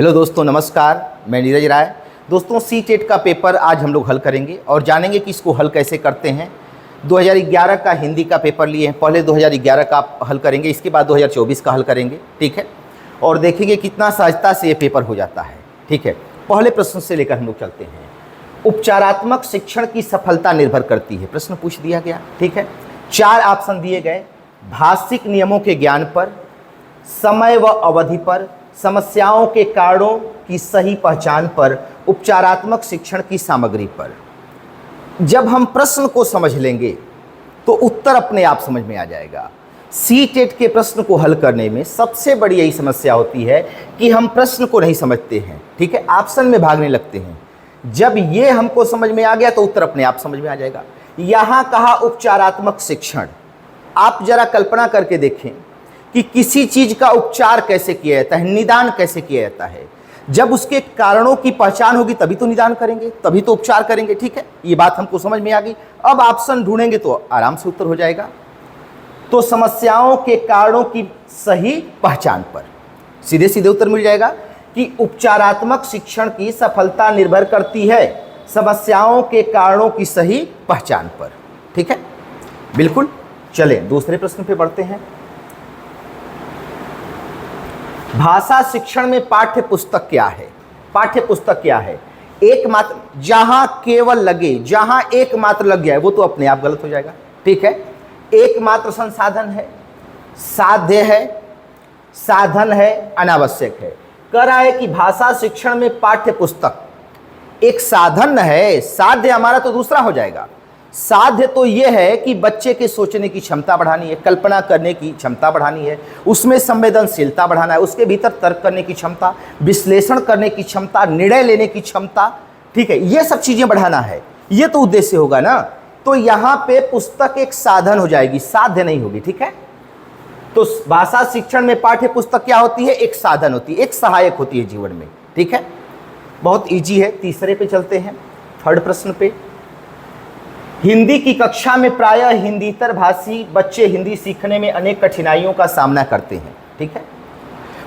Hello दोस्तों, नमस्कार। मैं नीरज राय। दोस्तों, सी टेट का पेपर आज हम लोग हल करेंगे और जानेंगे कि इसको हल कैसे करते हैं। 2011 का हिंदी का पेपर लिए हैं, पहले 2011 का हल करेंगे, इसके बाद 2024 का हल करेंगे, ठीक है। और देखेंगे कितना सहजता से ये पेपर हो जाता है, ठीक है। पहले प्रश्न से लेकर हम लोग चलते हैं। उपचारात्मक शिक्षण की सफलता निर्भर करती है, प्रश्न पूछ दिया गया, ठीक है। 4 ऑप्शन दिए गए। भाषिक नियमों के ज्ञान पर, समय व अवधि पर, समस्याओं के कारणों की सही पहचान पर, उपचारात्मक शिक्षण की सामग्री पर। जब हम प्रश्न को समझ लेंगे तो उत्तर अपने आप समझ में आ जाएगा। सी टेट के प्रश्न को हल करने में सबसे बड़ी यही समस्या होती है कि हम प्रश्न को नहीं समझते हैं, ठीक है, ऑप्शन में भागने लगते हैं। जब ये हमको समझ में आ गया तो उत्तर अपने आप समझ में आ जाएगा। यहाँ कहा उपचारात्मक शिक्षण। आप जरा कल्पना करके देखें कि किसी चीज का उपचार कैसे किया जाता है, निदान कैसे किया जाता है। जब उसके कारणों की पहचान होगी तभी तो निदान करेंगे, तभी तो उपचार करेंगे, ठीक है। ये बात हमको समझ में आ गई। अब ऑप्शन ढूंढेंगे तो आराम से उत्तर हो जाएगा। तो समस्याओं के कारणों की सही पहचान पर सीधे सीधे उत्तर मिल जाएगा कि उपचारात्मक शिक्षण की सफलता निर्भर करती है समस्याओं के कारणों की सही पहचान पर, ठीक है, बिल्कुल। चले दूसरे प्रश्न पे बढ़ते हैं। भाषा शिक्षण में पाठ्य पुस्तक क्या है? पाठ्य पुस्तक क्या है? एकमात्र, जहां केवल लगे, जहां एकमात्र लग गया है वो तो अपने आप गलत हो जाएगा, ठीक है। एकमात्र संसाधन है, साध्य है, साधन है, अनावश्यक है। कह रहा है कि भाषा शिक्षण में पाठ्य पुस्तक एक साधन है, साध्य हमारा तो दूसरा हो जाएगा। साध्य तो यह है कि बच्चे के सोचने की क्षमता बढ़ानी है, कल्पना करने की क्षमता बढ़ानी है, उसमें संवेदनशीलता बढ़ाना है, उसके भीतर तर्क करने की क्षमता, विश्लेषण करने की क्षमता, निर्णय लेने की क्षमता, ठीक है, ये सब चीजें बढ़ाना है। ये तो उद्देश्य होगा ना। तो यहाँ पे पुस्तक एक साधन हो जाएगी, साध्य नहीं होगी, ठीक है। तो भाषा शिक्षण में पाठ्य पुस्तक क्या होती है? एक साधन होती है, एक सहायक होती है जीवन में, ठीक है। बहुत ईजी है। तीसरे पे चलते हैं, थर्ड प्रश्न पे। हिंदी की कक्षा में प्रायः हिंदीतर भाषी बच्चे हिंदी सीखने में अनेक कठिनाइयों का सामना करते हैं, ठीक है।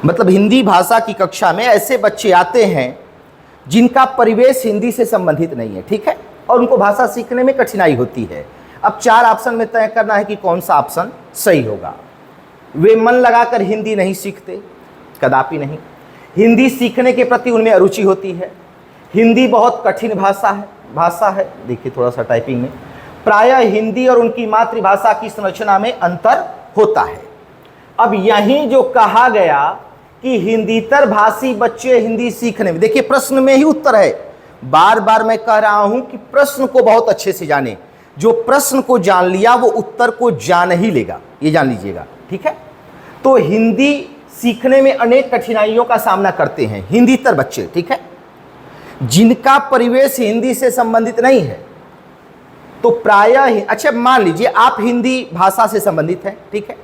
मतलब हिंदी भाषा की कक्षा में ऐसे बच्चे आते हैं जिनका परिवेश हिंदी से संबंधित नहीं है, ठीक है, और उनको भाषा सीखने में कठिनाई होती है। अब 4 ऑप्शन में तय करना है कि कौन सा ऑप्शन सही होगा। वे मन लगाकर हिंदी नहीं सीखते, कदापि नहीं। हिंदी सीखने के प्रति उनमें अरुचि होती है। हिंदी बहुत कठिन भाषा है, देखिए थोड़ा सा टाइपिंग में। प्रायः हिंदी और उनकी मातृभाषा की संरचना में अंतर होता है। अब यहीं जो कहा गया कि हिंदीतर भाषी बच्चे हिंदी सीखने में, देखिए प्रश्न में ही उत्तर है। बार बार मैं कह रहा हूं कि प्रश्न को बहुत अच्छे से जाने। जो प्रश्न को जान लिया वो उत्तर को जान ही लेगा, ये जान लीजिएगा, ठीक है। तो हिंदी सीखने में अनेक कठिनाइयों का सामना करते हैं हिंदीतर बच्चे, ठीक है, जिनका परिवेश हिंदी से संबंधित नहीं है। तो प्रायः, अच्छा मान लीजिए आप हिंदी भाषा से संबंधित हैं, ठीक है,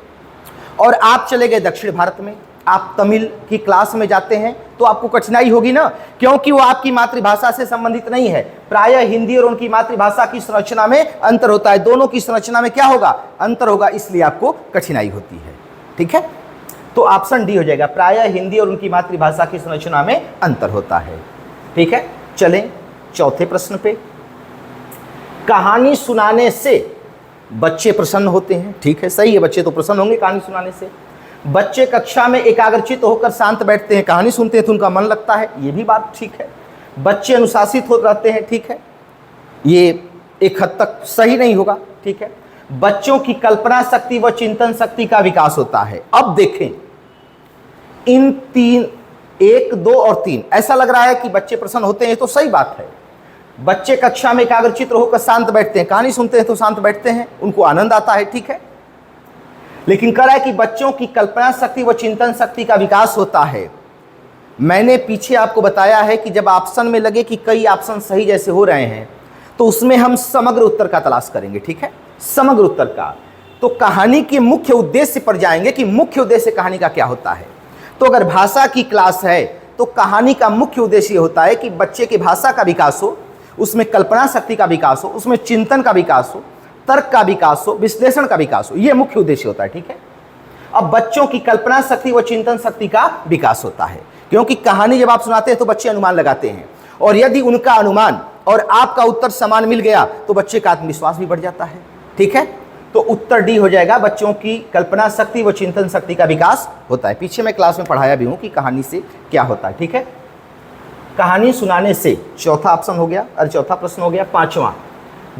और आप चले गए दक्षिण भारत में, आप तमिल की क्लास में जाते हैं तो आपको कठिनाई होगी ना, क्योंकि वो आपकी मातृभाषा से संबंधित नहीं है। प्रायः हिंदी और उनकी मातृभाषा की संरचना में अंतर होता है, दोनों की संरचना में क्या होगा? अंतर होगा, इसलिए आपको कठिनाई होती है, ठीक है। तो ऑप्शन डी हो जाएगा, प्रायः हिंदी और उनकी मातृभाषा की संरचना में अंतर होता है, ठीक है। चलें चौथे प्रश्न पे। कहानी सुनाने से बच्चे प्रसन्न होते हैं, ठीक है, सही है, बच्चे तो प्रसन्न होंगे कहानी सुनाने से। बच्चे कक्षा में एकाग्रचित होकर शांत बैठते हैं, कहानी सुनते हैं तो उनका मन लगता है, ये भी बात ठीक है। बच्चे अनुशासित हो रहते हैं, ठीक है, ये एक हद तक सही नहीं होगा, ठीक है। बच्चों की कल्पना शक्ति व चिंतन शक्ति का विकास होता है। अब देखें इन 3, 1, 2 और 3, ऐसा लग रहा है कि बच्चे प्रसन्न होते हैं, तो सही बात है। बच्चे कक्षा में एकाग्रचित होकर शांत बैठते हैं, कहानी सुनते हैं तो शांत बैठते हैं, उनको आनंद आता है, ठीक है। लेकिन कह रहा है कि बच्चों की कल्पना शक्ति व चिंतन शक्ति का विकास होता है। मैंने पीछे आपको बताया है कि जब ऑप्शन में लगे कि कई ऑप्शन सही जैसे हो रहे हैं तो उसमें हम समग्र उत्तर का तलाश करेंगे, ठीक है, समग्र उत्तर का। तो कहानी के मुख्य उद्देश्य पर जाएंगे कि मुख्य उद्देश्य कहानी का क्या होता है। तो अगर भाषा की क्लास है तो कहानी का मुख्य उद्देश्य होता है कि बच्चे की भाषा का विकास हो, उसमें कल्पना शक्ति का विकास हो, उसमें चिंतन का विकास हो, तर्क का विकास हो, विश्लेषण का विकास हो, यह मुख्य उद्देश्य होता है, ठीक है। अब बच्चों की कल्पना शक्ति व चिंतन शक्ति का विकास होता है। क्योंकि कहानी जब आप सुनाते हैं तो बच्चे अनुमान लगाते हैं, और यदि उनका अनुमान और आपका उत्तर समान मिल गया तो बच्चे का आत्मविश्वास भी बढ़ जाता है। ठीक है, तो उत्तर डी हो जाएगा। बच्चों की कल्पना शक्ति व चिंतन शक्ति का विकास होता है। पीछे मैं क्लास में पढ़ाया भी हूं कि कहानी से क्या होता है। ठीक है, कहानी सुनाने से, चौथा ऑप्शन हो गया, और चौथा प्रश्न हो गया। पांचवा,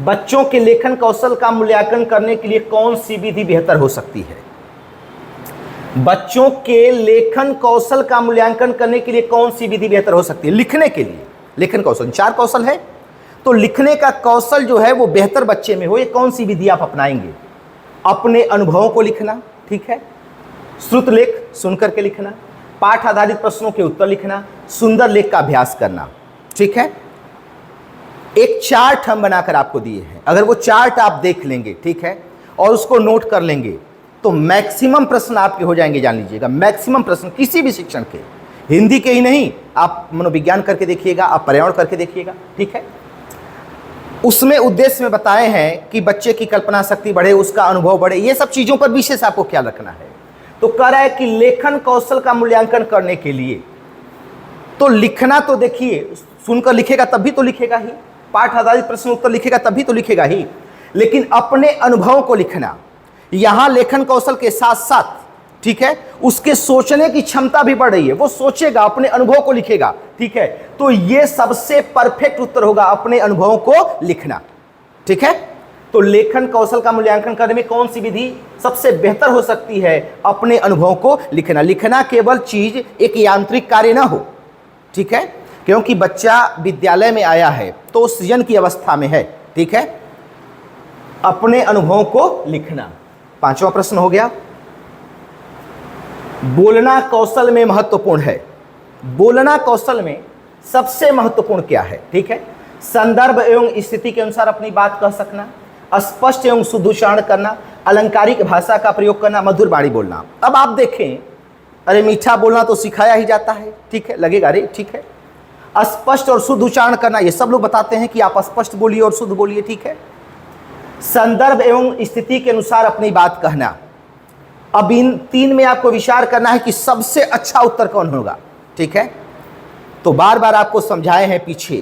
बच्चों के लेखन कौशल का मूल्यांकन करने के लिए कौन सी विधि बेहतर हो सकती है? बच्चों के लेखन कौशल का मूल्यांकन करने के लिए कौन सी विधि बेहतर हो सकती है? लिखने के लिए लेखन कौशल, 4 कौशल है, तो लिखने का कौशल जो है वो बेहतर बच्चे में हो, ये कौन सी विधि आप अपनाएंगे? अपने अनुभवों को लिखना, ठीक है, श्रुत लेख सुन करके लिखना, पाठ आधारित प्रश्नों के उत्तर लिखना, सुंदर लेख का अभ्यास करना। ठीक है, एक चार्ट हम बनाकर आपको दिए हैं, अगर वो चार्ट आप देख लेंगे, ठीक है, और उसको नोट कर लेंगे तो मैक्सिमम प्रश्न आपके हो जाएंगे। जान लीजिएगा, मैक्सिमम प्रश्न किसी भी शिक्षण के, हिंदी के ही नहीं, आप मनोविज्ञान करके देखिएगा, आप पर्यावरण करके देखिएगा। ठीक है, उसमें उद्देश्य में बताए हैं कि बच्चे की कल्पना शक्ति बढ़े, उसका अनुभव बढ़े, ये सब चीज़ों पर विशेष आपको क्या रखना है। तो कह रहा है कि लेखन कौशल का मूल्यांकन करने के लिए तो लिखना, तो देखिए सुनकर लिखेगा तब भी तो लिखेगा ही, पाठ आधारित प्रश्न उत्तर लिखेगा तब भी तो लिखेगा ही, लेकिन अपने अनुभव को लिखना, यहां लेखन कौशल के साथ साथ, ठीक है, उसके सोचने की क्षमता भी बढ़ रही है, वो सोचेगा, अपने अनुभव को लिखेगा। ठीक है, तो ये सबसे परफेक्ट उत्तर होगा, अपने अनुभवों को लिखना। ठीक है, तो लेखन कौशल का मूल्यांकन करने में कौन सी विधि सबसे बेहतर हो सकती है? अपने अनुभवों को लिखना। लिखना केवल चीज एक यांत्रिक कार्य ना हो, ठीक है, क्योंकि बच्चा विद्यालय में आया है तो सृजन की अवस्था में है। ठीक है, अपने अनुभवों को लिखना। 5वां प्रश्न हो गया, बोलना कौशल में महत्वपूर्ण है। बोलना कौशल में सबसे महत्वपूर्ण क्या है? ठीक है, संदर्भ एवं स्थिति के अनुसार अपनी बात कह सकना, स्पष्ट एवं शुद्ध उच्चारण करना, अलंकारिक भाषा का प्रयोग करना, मधुर वाणी बोलना। अब आप देखें, अरे मीठा बोलना तो सिखाया ही जाता है, ठीक है, लगेगा अरे ठीक है, स्पष्ट और शुद्ध उच्चारण करना, ये सब लोग बताते हैं कि आप स्पष्ट बोलिए और शुद्ध बोलिए। ठीक है, संदर्भ एवं स्थिति के अनुसार अपनी बात कहना। अब इन 3 में आपको विचार करना है कि सबसे अच्छा उत्तर कौन होगा। ठीक है, तो बार बार आपको समझाए हैं पीछे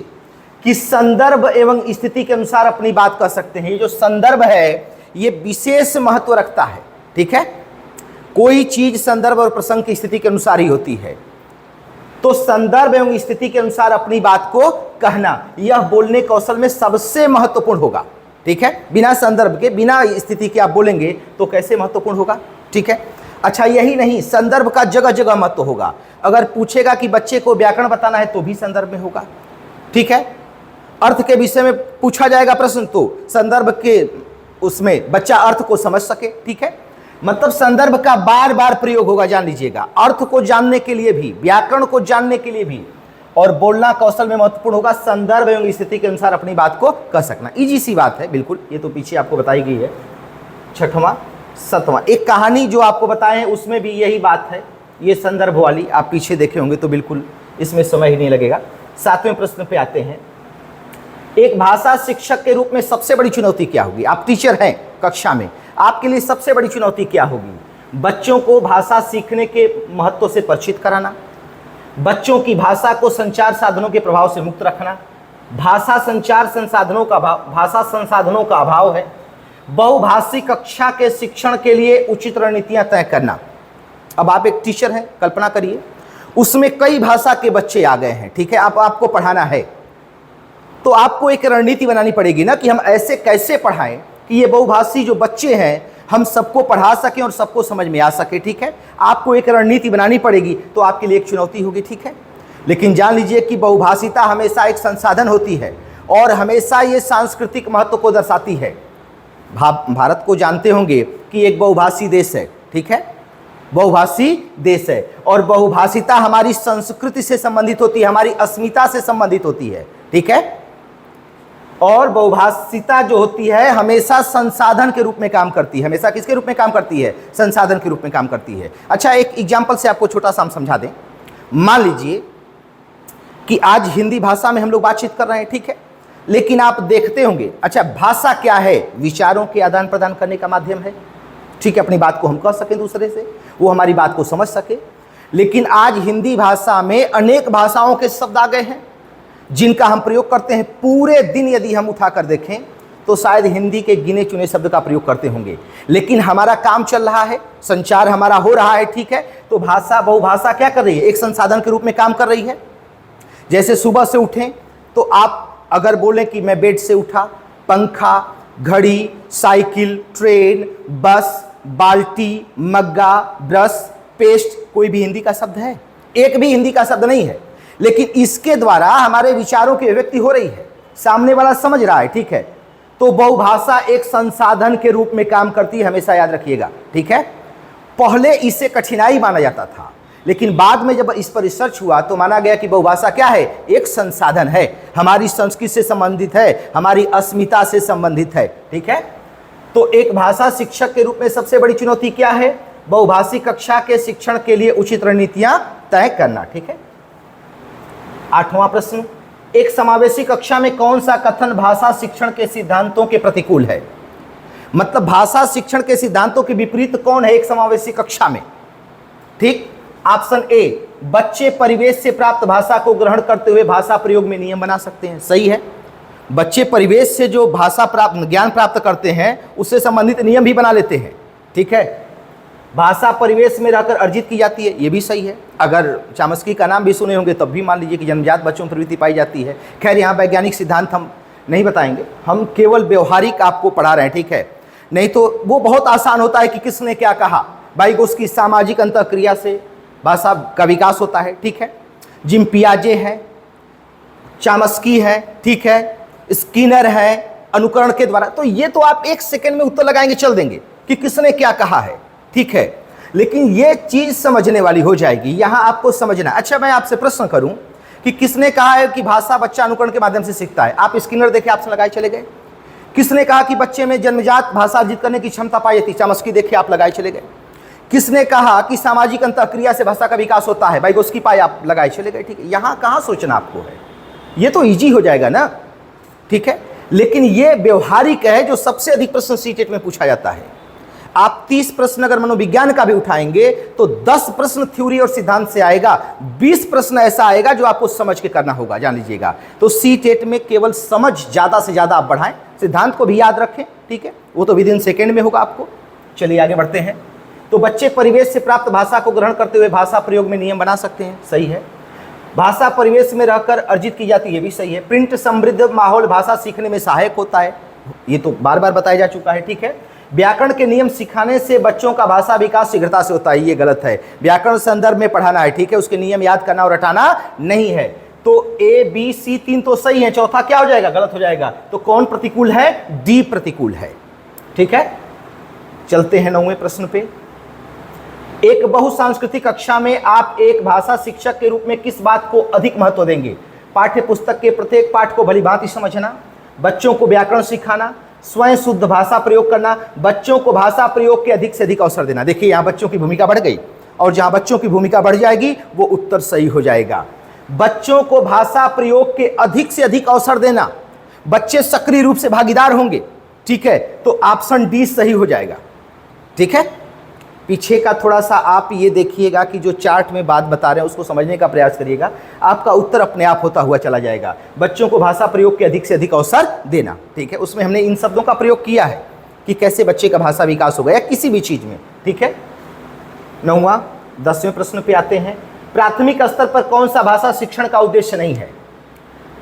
कि संदर्भ एवं स्थिति के अनुसार अपनी बात कह सकते हैं। ये जो संदर्भ है ये विशेष महत्व रखता है। ठीक है, कोई चीज संदर्भ और प्रसंग की स्थिति के अनुसार ही होती है, तो संदर्भ एवं स्थिति के अनुसार अपनी बात को कहना, यह बोलने कौशल में सबसे महत्वपूर्ण होगा। ठीक है, बिना संदर्भ के, बिना स्थिति के आप बोलेंगे तो कैसे महत्वपूर्ण होगा। ठीक है, अच्छा यही नहीं, संदर्भ का जगह जगह महत्व होगा। अगर पूछेगा कि बच्चे को व्याकरण बताना है तो भी संदर्भ में होगा। ठीक है, अर्थ के विषय में पूछा जाएगा प्रश्न तो संदर्भ के उसमें बच्चा अर्थ को समझ सके। ठीक है, मतलब संदर्भ का बार बार प्रयोग होगा। जान लीजिएगा, अर्थ को जानने के लिए भी, व्याकरण को जानने के लिए भी, और बोलना कौशल में महत्वपूर्ण होगा संदर्भ एवं स्थिति के अनुसार अपनी बात को कह सकना। इजी सी बात है बिल्कुल, ये तो पीछे आपको बताई गई है। 6वां 7वां, एक कहानी जो आपको बताए हैं उसमें भी यही बात है, ये संदर्भ वाली, आप पीछे देखे होंगे तो बिल्कुल इसमें समय ही नहीं लगेगा। 7वें प्रश्न पे आते हैं, एक भाषा शिक्षक के रूप में सबसे बड़ी चुनौती क्या होगी? आप टीचर हैं कक्षा में, आपके लिए सबसे बड़ी चुनौती क्या होगी? बच्चों को भाषा सीखने के महत्व से परिचित कराना, बच्चों की भाषा को संचार साधनों के प्रभाव से मुक्त रखना, भाषा संसाधनों का अभाव है, बहुभाषी कक्षा के शिक्षण के लिए उचित रणनीतियां तय करना। अब आप एक टीचर हैं, कल्पना करिए उसमें कई भाषा के बच्चे आ गए हैं। ठीक है, आपको पढ़ाना है तो आपको एक रणनीति बनानी पड़ेगी ना कि हम ऐसे कैसे पढ़ाएं कि ये बहुभाषी जो बच्चे हैं हम सबको पढ़ा सकें और सबको समझ में आ सके। ठीक है, आपको एक रणनीति बनानी पड़ेगी, तो आपके लिए एक चुनौती होगी। ठीक है, लेकिन जान लीजिए कि बहुभाषिता हमेशा एक संसाधन होती है और हमेशा ये सांस्कृतिक महत्व को दर्शाती है। भारत को जानते होंगे कि एक बहुभाषी देश है। ठीक है, बहुभाषी देश है और बहुभाषिता हमारी संस्कृति से संबंधित होती है, हमारी अस्मिता से संबंधित होती है। ठीक है, और बहुभाषिता जो होती है हमेशा संसाधन के रूप में काम करती है। हमेशा किसके रूप में काम करती है? संसाधन के रूप में काम करती है। अच्छा, एक एग्जाम्पल से आपको छोटा सा हम समझा दें। मान लीजिए कि आज हिंदी भाषा में हम लोग बातचीत कर रहे हैं, ठीक है, लेकिन आप देखते होंगे, अच्छा भाषा क्या है? विचारों के आदान प्रदान करने का माध्यम है। ठीक है, अपनी बात को हम कह सकें दूसरे से, वो हमारी बात को समझ सके। लेकिन आज हिंदी भाषा में अनेक भाषाओं के शब्द आ गए हैं जिनका हम प्रयोग करते हैं। पूरे दिन यदि हम उठाकर देखें तो शायद हिंदी के गिने चुने शब्द का प्रयोग करते होंगे, लेकिन हमारा काम चल रहा है, संचार हमारा हो रहा है, ठीक है। तो भाषा, बहुभाषा क्या कर रही है? एक संसाधन के रूप में काम कर रही है। जैसे सुबह से उठें तो आप अगर बोलें कि मैं बेड से उठा, पंखा, घड़ी, साइकिल, ट्रेन, बस, बाल्टी, मग्गा, ब्रश, पेस्ट, कोई भी हिंदी का शब्द है? एक भी हिंदी का शब्द नहीं है, लेकिन इसके द्वारा हमारे विचारों की अभिव्यक्ति हो रही है, सामने वाला समझ रहा है, ठीक है। तो बहुभाषा एक संसाधन के रूप में काम करती है, हमेशा याद रखिएगा, ठीक है। पहले इसे कठिनाई माना जाता था, लेकिन बाद में जब इस पर रिसर्च हुआ तो माना गया कि बहुभाषा क्या है? एक संसाधन है, हमारी संस्कृति से संबंधित है, हमारी अस्मिता से संबंधित है, ठीक है। तो एक भाषा शिक्षक के रूप में सबसे बड़ी चुनौती क्या है? बहुभाषी कक्षा के शिक्षण के लिए उचित रणनीतियां तय करना, ठीक है। 8वां प्रश्न, एक समावेशी कक्षा में कौन सा कथन भाषा शिक्षण के सिद्धांतों के प्रतिकूल है? मतलब भाषा शिक्षण के सिद्धांतों के विपरीत कौन है एक समावेशी कक्षा में? ठीक, ऑप्शन ए, बच्चे परिवेश से प्राप्त भाषा को ग्रहण करते हुए भाषा प्रयोग में नियम बना सकते हैं। सही है, बच्चे परिवेश से जो भाषा प्राप्त, ज्ञान प्राप्त करते हैं उससे संबंधित नियम भी बना लेते हैं, ठीक है। भाषा परिवेश में रहकर अर्जित की जाती है, ये भी सही है। अगर चामस्की का नाम भी सुने होंगे तब भी मान लीजिए कि जन्मजात बच्चों में प्रवृत्ति पाई जाती है। खैर यहाँ वैज्ञानिक सिद्धांत हम नहीं बताएंगे, हम केवल व्यवहारिक आपको पढ़ा रहे हैं, ठीक है। नहीं तो वो बहुत आसान होता है कि किसने क्या कहा, भाई उसकी सामाजिक अंतःक्रिया से भाषा का विकास होता है, ठीक है। जिम पियाजे है, चामस्की है, ठीक है, स्किनर है, अनुकरण के द्वारा। तो ये तो आप 1 सेकंड में उत्तर लगाएंगे, चल देंगे कि किसने क्या कहा है, ठीक है। लेकिन ये चीज समझने वाली हो जाएगी, यहां आपको समझना। अच्छा, मैं आपसे प्रश्न करूं कि किसने कहा है कि भाषा बच्चा अनुकरण के माध्यम से सीखता है? आप स्किनर देखे, आपसे लगाए चले गए। किसने कहा कि बच्चे में जन्मजात भाषा अर्जित करने की क्षमता पाई जाती? चामस्की देखे, आप लगाए चले गए। किसने कहा कि सामाजिक अंतःक्रिया से भाषा का विकास होता है? वाइगोत्स्की पाए, आप लगाए चले गए, ठीक है। यहां कहां सोचना आपको है, ये तो इजी हो जाएगा ना, ठीक है। लेकिन ये व्यवहारिक है जो सबसे अधिक प्रश्न सीटेट में पूछा जाता है। आप 30 प्रश्न अगर मनोविज्ञान का भी उठाएंगे तो 10 प्रश्न थ्योरी और सिद्धांत से आएगा, 20 प्रश्न ऐसा आएगा जो आपको समझ के करना होगा, जान लीजिएगा। तो सीटेट में केवल समझ ज्यादा से ज्यादा आप बढ़ाएं, सिद्धांत को भी याद रखें, ठीक है, वो तो विदिन सेकेंड में होगा आपको। चलिए आगे बढ़ते हैं। तो बच्चे परिवेश से प्राप्त भाषा को ग्रहण करते हुए भाषा प्रयोग में नियम बना सकते हैं, सही है। भाषा परिवेश में रहकर अर्जित की जाती है, ये भी सही है। प्रिंट समृद्ध माहौल भाषा सीखने में सहायक होता है, ये तो बार बार बताया जा चुका है, ठीक है। व्याकरण के नियम सिखाने से बच्चों का भाषा विकास शीघ्रता से होता है, ये गलत है। व्याकरण संदर्भ में पढ़ाना है, ठीक है, उसके नियम याद करना और रटाना नहीं है। तो ए बी सी 3 तो सही है, चौथा क्या हो जाएगा? गलत हो जाएगा। तो कौन प्रतिकूल है? डी प्रतिकूल है, ठीक है। चलते हैं 9वें प्रश्न पे। एक बहुसांस्कृतिक कक्षा में आप एक भाषा शिक्षक के रूप में किस बात को अधिक महत्व देंगे? पाठ्य पुस्तक के प्रत्येक पाठ को भलीभांति समझना, बच्चों को व्याकरण सिखाना, स्वयं शुद्ध भाषा प्रयोग करना, बच्चों को भाषा प्रयोग के अधिक से अधिक अवसर देना। देखिए यहाँ बच्चों की भूमिका बढ़ गई, और जहाँ बच्चों की भूमिका बढ़ जाएगी वो उत्तर सही हो जाएगा। बच्चों को भाषा प्रयोग के अधिक से अधिक अवसर देना, बच्चे सक्रिय रूप से भागीदार होंगे, ठीक है। तो ऑप्शन डी सही हो जाएगा, ठीक है। पीछे का थोड़ा सा आप ये देखिएगा कि जो चार्ट में बात बता रहे हैं उसको समझने का प्रयास करिएगा, आपका उत्तर अपने आप होता हुआ चला जाएगा। बच्चों को भाषा प्रयोग के अधिक से अधिक अवसर देना, ठीक है। उसमें हमने इन शब्दों का प्रयोग किया है कि कैसे बच्चे का भाषा विकास होगा या किसी भी चीज में, ठीक है। 9वां 10वें प्रश्न पे आते हैं। प्राथमिक स्तर पर कौन सा भाषा शिक्षण का उद्देश्य नहीं है?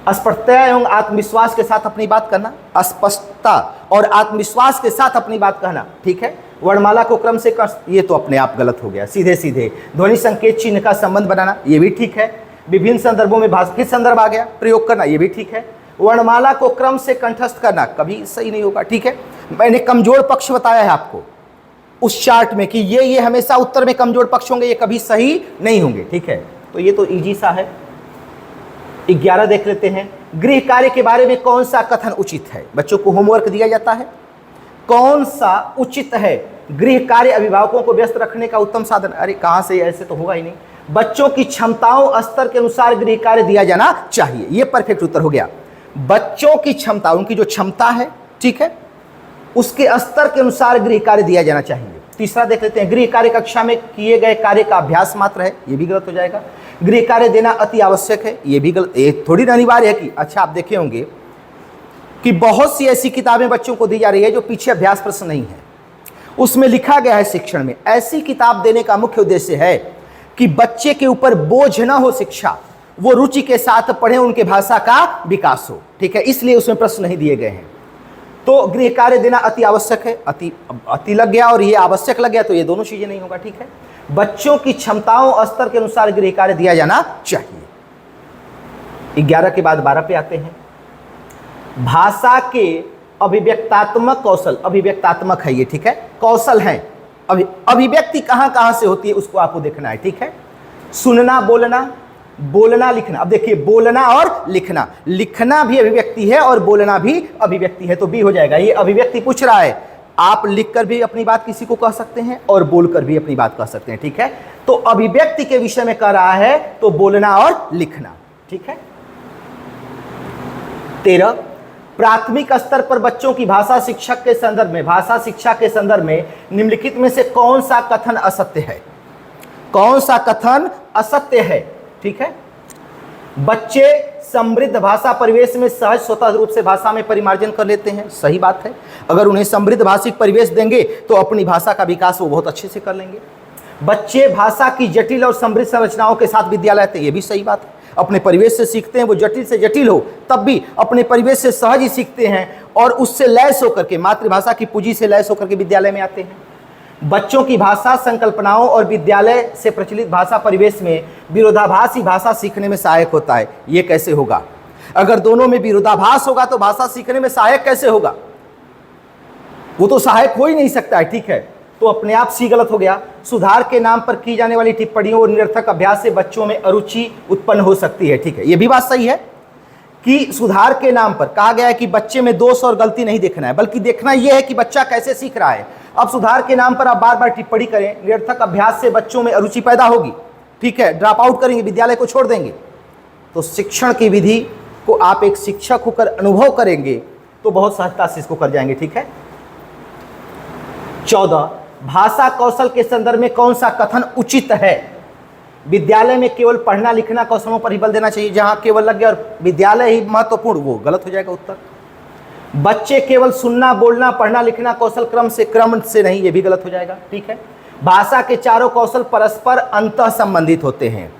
स्पष्टता एवं आत्मविश्वास के साथ अपनी बात करना, स्पष्टता और आत्मविश्वास के साथ अपनी बात कहना, ठीक है। वर्णमाला को क्रम से कर, ये तो अपने आप गलत हो गया, सीधे सीधे। ध्वनि संकेत चिन्ह का संबंध बनाना, ये भी ठीक है। विभिन्न संदर्भों में भाषा, किस संदर्भ आ गया? प्रयोग करना, ये भी ठीक है। वर्णमाला को क्रम से कंठस्थ करना कभी सही नहीं होगा, ठीक है। मैंने कमजोर पक्ष बताया है आपको उस चार्ट में कि ये हमेशा उत्तर में कमजोर पक्ष होंगे, ये कभी सही नहीं होंगे, ठीक है। तो ये तो इजी सा है। 11 देख लेते हैं। गृह कार्य के बारे में कौन सा कथन उचित है? बच्चों को होमवर्क दिया जाता है, कौन सा उचित है? गृह कार्य अभिभावकों को व्यस्त रखने का उत्तम साधन। अरे कहां से, ऐसे तो होगा ही नहीं। बच्चों की क्षमताओं स्तर के अनुसार गृह कार्य दिया जाना चाहिए, यह परफेक्ट उत्तर हो गया। बच्चों की क्षमता, उनकी जो क्षमता है, ठीक है, उसके स्तर के अनुसार गृह कार्य दिया जाना चाहिए। तीसरा देख लेते हैं, गृह कार्य कक्षा में किए गए कार्य का अभ्यास मात्र है, ये भी गलत हो जाएगा। गृह कार्य देना अति आवश्यक है, ये भी गलत, ये थोड़ी ना अनिवार्य है कि, अच्छा आप देखे होंगे कि बहुत सी ऐसी किताबें बच्चों को दी जा रही है जो पीछे अभ्यास प्रश्न नहीं है, उसमें लिखा गया है शिक्षण में। ऐसी किताब देने का मुख्य उद्देश्य है कि बच्चे के ऊपर बोझ ना हो शिक्षा, वो रुचि के साथ पढ़े, उनके भाषा का विकास हो, ठीक है, इसलिए उसमें प्रश्न नहीं दिए गए हैं। तो गृह कार्य देना अति आवश्यक है, अति लग गया और ये आवश्यक लग गया, तो ये दोनों चीजें नहीं होगा, ठीक है। बच्चों की क्षमताओं स्तर के अनुसार गृह कार्य दिया जाना चाहिए। 11 के बाद 12 पे आते हैं, भाषा के अभिव्यक्तात्मक कौशल, अभिव्यक्तात्मक है ये, ठीक है, कौशल है। अभिव्यक्ति कहां कहां से होती है उसको आपको देखना है, ठीक है। सुनना, बोलना, बोलना लिखना। अब देखिए, बोलना और लिखना, लिखना भी अभिव्यक्ति है और बोलना भी अभिव्यक्ति है, तो बी हो जाएगा। ये अभिव्यक्ति पूछ रहा है, आप लिखकर भी अपनी बात किसी को कह सकते हैं और बोलकर भी अपनी बात कह सकते हैं, ठीक है। तो अभिव्यक्ति के विषय में कह रहा है तो बोलना और लिखना, ठीक है। 13, प्राथमिक स्तर पर बच्चों की भाषा शिक्षक के संदर्भ में, भाषा शिक्षा के संदर्भ में निम्नलिखित में से कौन सा कथन असत्य है? कौन सा कथन असत्य है, ठीक है। बच्चे समृद्ध भाषा परिवेश में सहज स्वतः रूप से भाषा में परिमार्जन कर लेते हैं, सही बात है। अगर उन्हें समृद्ध भाषिक परिवेश देंगे तो अपनी भाषा का विकास वो बहुत अच्छे से कर लेंगे। बच्चे भाषा की जटिल और समृद्ध संरचनाओं के साथ विद्यालय आते हैं, ये भी सही बात है। अपने परिवेश से सीखते हैं, वो जटिल से जटिल हो तब भी अपने परिवेश से सहज ही सीखते हैं और उससे लैस होकर के, मातृभाषा की पूंजी से लैस होकर के विद्यालय में आते हैं। बच्चों की भाषा संकल्पनाओं और विद्यालय से प्रचलित भाषा परिवेश में विरोधाभासी भाषा सीखने में सहायक होता है। ये कैसे होगा? अगर दोनों में विरोधाभास होगा तो भाषा सीखने में सहायक कैसे होगा? वो तो सहायक हो ही नहीं सकता है, ठीक है। तो अपने आप सी गलत हो गया। सुधार के नाम पर की जाने वाली टिप्पणियों और निरर्थक अभ्यास से बच्चों में अरुचि उत्पन्न हो सकती है, ठीक है। ये भी बात सही है कि सुधार के नाम पर कहा गया है कि बच्चे में दोष और गलती नहीं देखना है, बल्कि देखना यह है कि बच्चा कैसे सीख रहा है। अब सुधार के नाम पर आप बार बार टिप्पणी करें, निरर्थक अभ्यास से बच्चों में अरुचि पैदा होगी, ठीक है, ड्रॉप आउट करेंगे, विद्यालय को छोड़ देंगे। तो शिक्षण की विधि को आप एक शिक्षक होकर अनुभव करेंगे तो बहुत सहजता से इसको कर जाएंगे, ठीक है। 14, भाषा कौशल के संदर्भ में कौन सा कथन उचित है? विद्यालय में केवल पढ़ना लिखना कौशलों पर ही बल देना चाहिए, जहां केवल लग गया और विद्यालय ही महत्वपूर्ण, वो गलत हो जाएगा उत्तर। बच्चे केवल सुनना, बोलना, पढ़ना लिखना कौशल क्रम से नहीं, ये भी गलत हो जाएगा, ठीक है। भाषा के चारों कौशल परस्पर अंतः संबंधित होते हैं।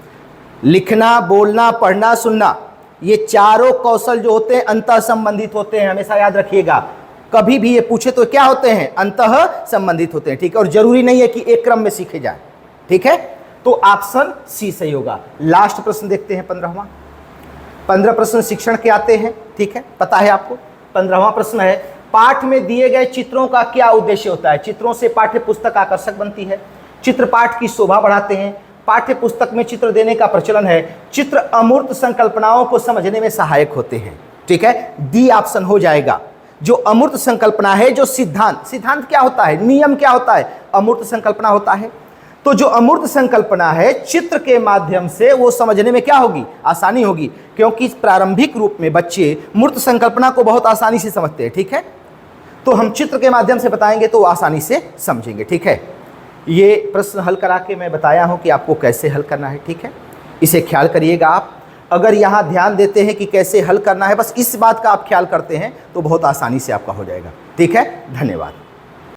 लिखना, बोलना, पढ़ना, सुनना, ये चारों कौशल जो होते हैं अंतः संबंधित होते हैं, हमेशा याद रखिएगा। कभी भी ये पूछे तो क्या होते हैं? अंतः संबंधित होते हैं, ठीक है। और जरूरी नहीं है कि एक क्रम में सीखे जाए, ठीक है। तो ऑप्शन सी सही होगा। लास्ट प्रश्न देखते हैं, 15वां। 15 प्रश्न शिक्षण के आते हैं, ठीक है, पता है आपको। 15वां प्रश्न है, पाठ में दिए गए चित्रों का क्या उद्देश्य होता है? चित्रों से पाठ्य पुस्तक आकर्षक बनती है, चित्र पाठ की शोभा बढ़ाते हैं, पाठ्य पुस्तक में चित्र देने का प्रचलन है, चित्र अमूर्त संकल्पनाओं को समझने में सहायक होते हैं, ठीक है। डी ऑप्शन हो जाएगा। जो अमूर्त संकल्पना है, जो सिद्धांत क्या होता है, नियम क्या होता है? अमूर्त संकल्पना होता है। तो जो अमूर्त संकल्पना है, चित्र के माध्यम से वो समझने में क्या होगी? आसानी होगी, क्योंकि प्रारंभिक रूप में बच्चे मूर्त संकल्पना को बहुत आसानी से समझते हैं, ठीक है। तो हम चित्र के माध्यम से बताएंगे तो वो आसानी से समझेंगे, ठीक है। ये प्रश्न हल करा के मैं बताया हूं कि आपको कैसे हल करना है, ठीक है। इसे ख्याल करिएगा आप। अगर यहाँ ध्यान देते हैं कि कैसे हल करना है, बस इस बात का आप ख्याल करते हैं तो बहुत आसानी से आपका हो जाएगा, ठीक है। धन्यवाद।